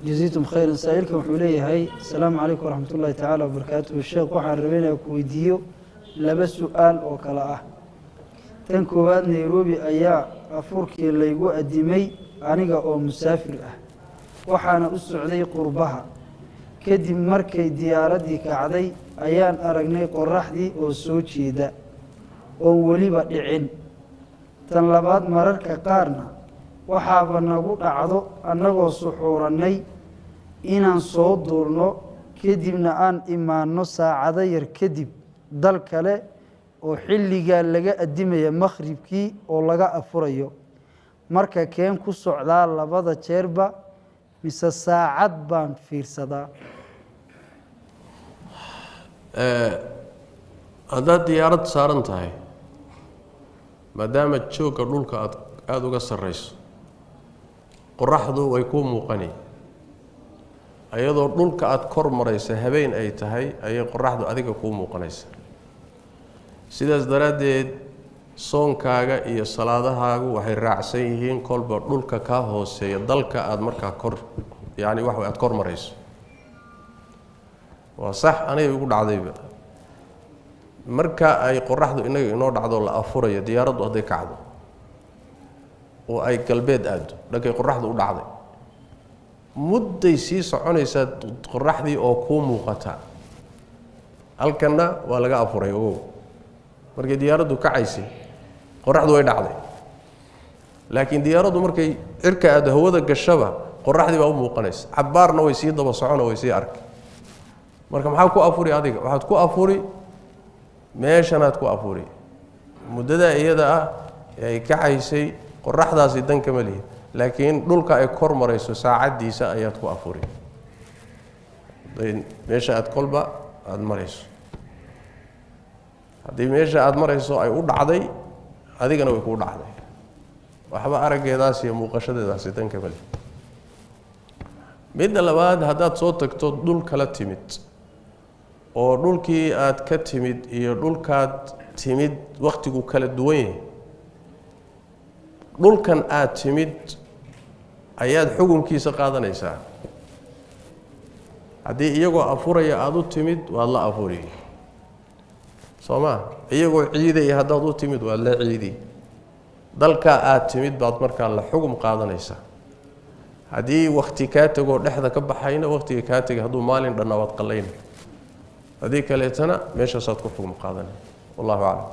جزيتم خير سائلكم حولي هاي السلام عليكم ورحمة الله تعالى وبركاته. الشيخ وحن ربنا كويديو لبس سؤال وكلاء تنكوبات نيروبي أيا أفوركي اللي يقول الدمي عنيقة أو مسافر وحنا السعودي قربها كدي مركي دياردي كعدي أيان أرقني قرحدي أو سوتشي دا أو وليبا دعين تنلبات مررك قارنا وحابا نقول عضو أنه سحورني إن صوت دورنو كدبنا أن إيمانو ساعدير كدب دالكالي وحلقا لغا الدمية مخربكي ولغا أفريو marka keen ku socdaa labada jeerba mise saacad baan fiirsadaa hadaad diyaarad saaran tahay maadaama jooga dhulka aad uga sarreyso qoraxdu way ku muuqani ayadoo dhulka aad kor maraysa habeen ay tahay ayay qoraxdu adiga ku muuqanaysa sidaas daraadeed soonkaaga iyo salaadahaagu waxay raacsan yihiin kolba dhulka ka hooseeya dalka aad markaa kor yaani wax aad kor marayso waa sax anay ugu dhacdayba marka ay qoraxdu inaga inoo dhacdo la afurayo diyaaraddu haday kacdo oo ay galbeed aado dhankay qoraxdu u dhacday mudday sii soconaysaa qoraxdii oo ku muuqata halkana waa laga afuray oo markay diyaaraddu kacaysay qoraxdu way dhacday laakiin diyaaraddu markay cirka aad hawada gashaba qoraxdii baa u muuqanaysa cabaarna way sii daba socono way sii arkay marka maxaa ku afuri adiga waxaad ku afuri meeshanaad ku afuri muddada iyada ah ay kacaysay qoraxdaasi dan kama lihi laakiin dhulka ay kor marayso saacadiisa ayaad ku afuri meesha aad kolba aad marayso haddii meesha aad marayso ay u dhacday adigana way ku dhacday waxba araggeedaas iyo muuqashadeedaasi dan kama lihi midda labaad haddaad soo tagto dhul kala timid oo dhulkii aad ka timid iyo dhulkaad timid waqtigu kala duwan yahay dhulkan aad timid ayaad xukunkiisa qaadanaysaa haddii iyagoo afuraya aad u timid waad la afuri sooma iyagoo ciidaya haddaad u timid waad la ciidi dalka aad timid baad markaa la xukun qaadanaysaa haddii waqti kaa tagoo dhexda ka baxayna waqtiga kaa tagay hadduu maalin dhanna waad qallayna haddii kaleetana meeshaasaad ku xukun qaadanay wallahu aclam